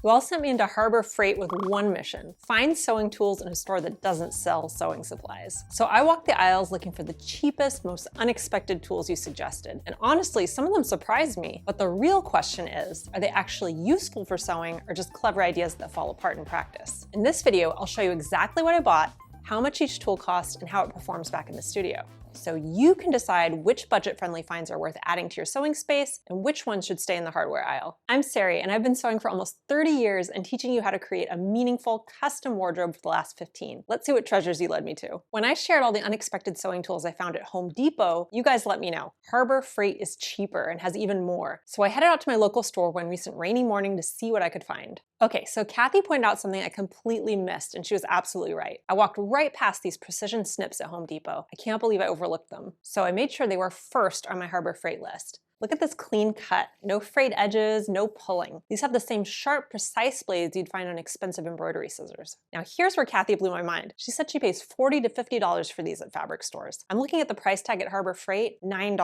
You all sent me into Harbor Freight with one mission: find sewing tools in a store that doesn't sell sewing supplies. So I walked the aisles looking for the cheapest, most unexpected tools you suggested. And honestly, some of them surprised me. But the real question is, are they actually useful for sewing or just clever ideas that fall apart in practice? In this video, I'll show you exactly what I bought, how much each tool costs, and how it performs back in the studio. So you can decide which budget-friendly finds are worth adding to your sewing space and which ones should stay in the hardware aisle. I'm Sarai, and I've been sewing for almost 30 years and teaching you how to create a meaningful, custom wardrobe for the last 15. Let's see what treasures you led me to. When I shared all the unexpected sewing tools I found at Home Depot, you guys let me know. Harbor Freight is cheaper and has even more. So I headed out to my local store one recent rainy morning to see what I could find. Okay, so Kathy pointed out something I completely missed, and she was absolutely right. I walked right past these precision snips at Home Depot. I can't believe I overlooked them. So I made sure they were first on my Harbor Freight list. Look at this clean cut. No frayed edges, no pulling. These have the same sharp, precise blades you'd find on expensive embroidery scissors. Now here's where Kathy blew my mind. She said she pays $40 to $50 for these at fabric stores. I'm looking at the price tag at Harbor Freight, $9.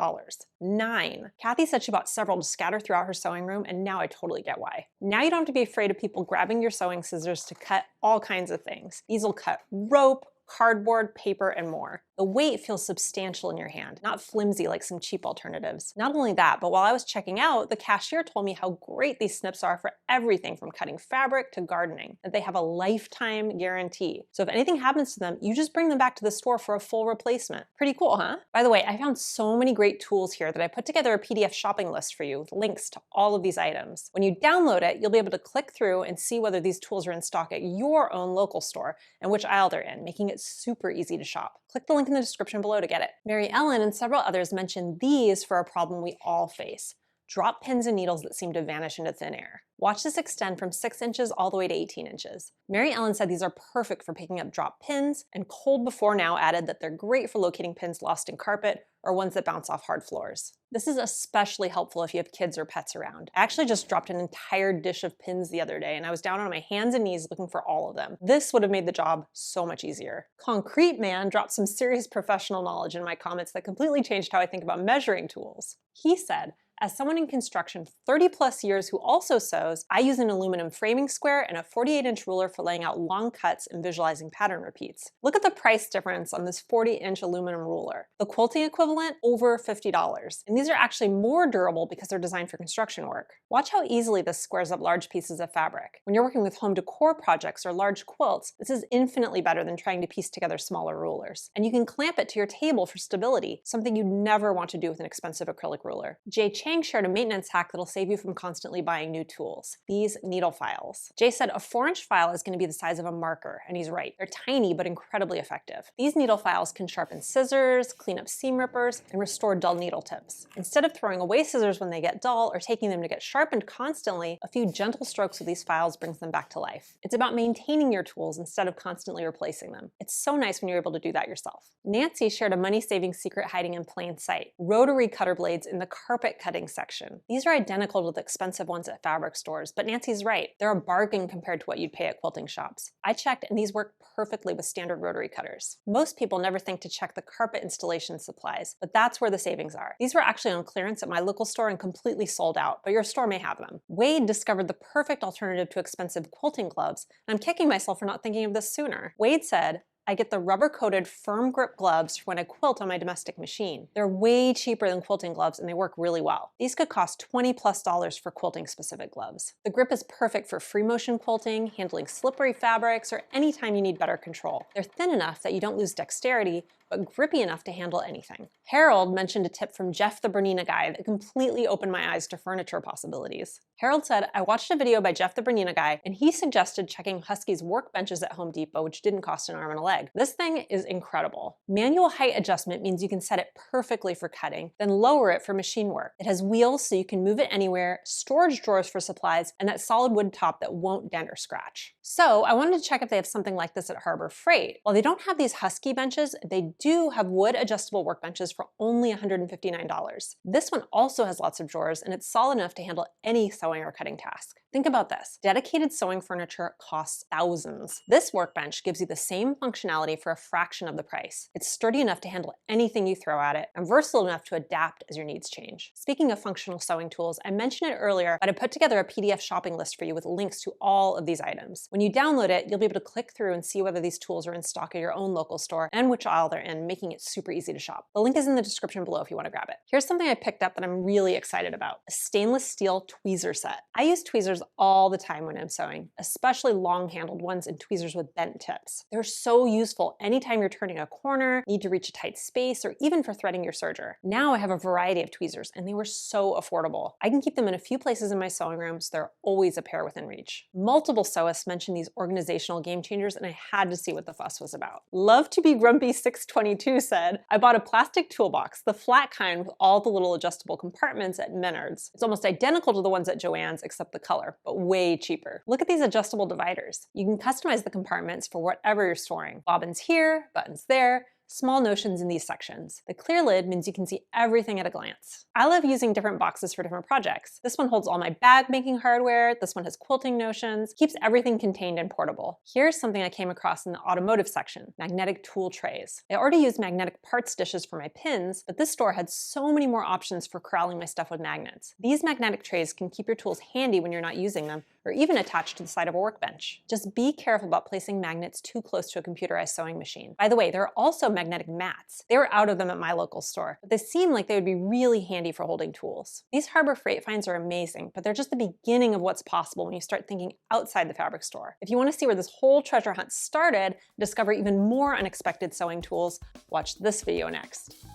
$9. Kathy said she bought several to scatter throughout her sewing room, and now I totally get why. Now you don't have to be afraid of people grabbing your sewing scissors to cut all kinds of things. These will cut rope, cardboard, paper, and more. The weight feels substantial in your hand, not flimsy like some cheap alternatives. Not only that, but while I was checking out, the cashier told me how great these snips are for everything from cutting fabric to gardening, that they have a lifetime guarantee. So if anything happens to them, you just bring them back to the store for a full replacement. Pretty cool, huh? By the way, I found so many great tools here that I put together a PDF shopping list for you with links to all of these items. When you download it, you'll be able to click through and see whether these tools are in stock at your own local store and which aisle they're in, making it super easy to shop. Click the link in the description below to get it. Mary Ellen and several others mentioned these for a problem we all face: drop pins and needles that seem to vanish into thin air. Watch this extend from 6 inches all the way to 18 inches. Mary Ellen said these are perfect for picking up drop pins, and Cold Before Now added that they're great for locating pins lost in carpet or ones that bounce off hard floors. This is especially helpful if you have kids or pets around. I actually just dropped an entire dish of pins the other day, and I was down on my hands and knees looking for all of them. This would have made the job so much easier. Concrete Man dropped some serious professional knowledge in my comments that completely changed how I think about measuring tools. He said, "As someone in construction 30+ years who also sews, I use an aluminum framing square and a 48-inch ruler for laying out long cuts and visualizing pattern repeats. Look at the price difference on this 40-inch aluminum ruler. The quilting equivalent, over $50. And these are actually more durable because they're designed for construction work. Watch how easily this squares up large pieces of fabric. When you're working with home decor projects or large quilts, this is infinitely better than trying to piece together smaller rulers. And you can clamp it to your table for stability, something you'd never want to do with an expensive acrylic ruler." Jay Chang shared a maintenance hack that'll save you from constantly buying new tools: these needle files. Jay said a 4-inch file is going to be the size of a marker, and he's right. They're tiny but incredibly effective. These needle files can sharpen scissors, clean up seam rippers, and restore dull needle tips. Instead of throwing away scissors when they get dull or taking them to get sharpened constantly, a few gentle strokes with these files brings them back to life. It's about maintaining your tools instead of constantly replacing them. It's so nice when you're able to do that yourself. Nancy shared a money-saving secret hiding in plain sight: Rotary cutter blades in the carpet cutting section. These are identical to the expensive ones at fabric stores, but Nancy's right. They're a bargain compared to what you'd pay at quilting shops. I checked, and these work perfectly with standard rotary cutters. Most people never think to check the carpet installation supplies, but that's where the savings are. These were actually on clearance at my local store and completely sold out, but your store may have them. Wade discovered the perfect alternative to expensive quilting gloves, and I'm kicking myself for not thinking of this sooner. Wade said, "I get the rubber-coated firm grip gloves when I quilt on my domestic machine. They're way cheaper than quilting gloves, and they work really well. These could cost $20+ for quilting-specific gloves. The grip is perfect for free motion quilting, handling slippery fabrics, or anytime you need better control. They're thin enough that you don't lose dexterity, but grippy enough to handle anything." Harold mentioned a tip from Jeff the Bernina Guy that completely opened my eyes to furniture possibilities. Harold said, "I watched a video by Jeff the Bernina Guy, and he suggested checking Husky's workbenches at Home Depot, which didn't cost an arm and a leg. This thing is incredible. Manual height adjustment means you can set it perfectly for cutting, then lower it for machine work. It has wheels so you can move it anywhere, storage drawers for supplies, and that solid wood top that won't dent or scratch." So I wanted to check if they have something like this at Harbor Freight. While they don't have these Husky benches, they do have wood adjustable workbenches for only $159. This one also has lots of drawers, and it's solid enough to handle any sewing or cutting task. Think about this. Dedicated sewing furniture costs thousands. This workbench gives you the same functionality for a fraction of the price. It's sturdy enough to handle anything you throw at it and versatile enough to adapt as your needs change. Speaking of functional sewing tools, I mentioned it earlier, but I put together a PDF shopping list for you with links to all of these items. When you download it, you'll be able to click through and see whether these tools are in stock at your own local store and which aisle they're in, making it super easy to shop. The link is in the description below if you want to grab it. Here's something I picked up that I'm really excited about: a stainless steel tweezer set. I use tweezers all the time when I'm sewing, especially long-handled ones and tweezers with bent tips. They're so useful anytime you're turning a corner, need to reach a tight space, or even for threading your serger. Now I have a variety of tweezers, and they were so affordable. I can keep them in a few places in my sewing room, so they're always a pair within reach. Multiple sewists mentioned these organizational game changers, and I had to see what the fuss was about. Love to be Grumpy 622 said, I bought a plastic toolbox, the flat kind with all the little adjustable compartments at Menards. It's almost identical to the ones at Joann's except the color, but way cheaper. Look at these adjustable dividers. You can customize the compartments for whatever you're storing. Bobbins here, buttons there, small notions in these sections. The clear lid means you can see everything at a glance. I love using different boxes for different projects. This one holds all my bag making hardware, this one has quilting notions, keeps everything contained and portable. Here's something I came across in the automotive section: magnetic tool trays. I already use magnetic parts dishes for my pins, but this store had so many more options for corralling my stuff with magnets. These magnetic trays can keep your tools handy when you're not using them, or even attached to the side of a workbench. Just be careful about placing magnets too close to a computerized sewing machine. By the way, there are also magnetic mats. They were out of them at my local store, but they seem like they would be really handy for holding tools. These Harbor Freight finds are amazing, but they're just the beginning of what's possible when you start thinking outside the fabric store. If you want to see where this whole treasure hunt started, discover even more unexpected sewing tools, watch this video next.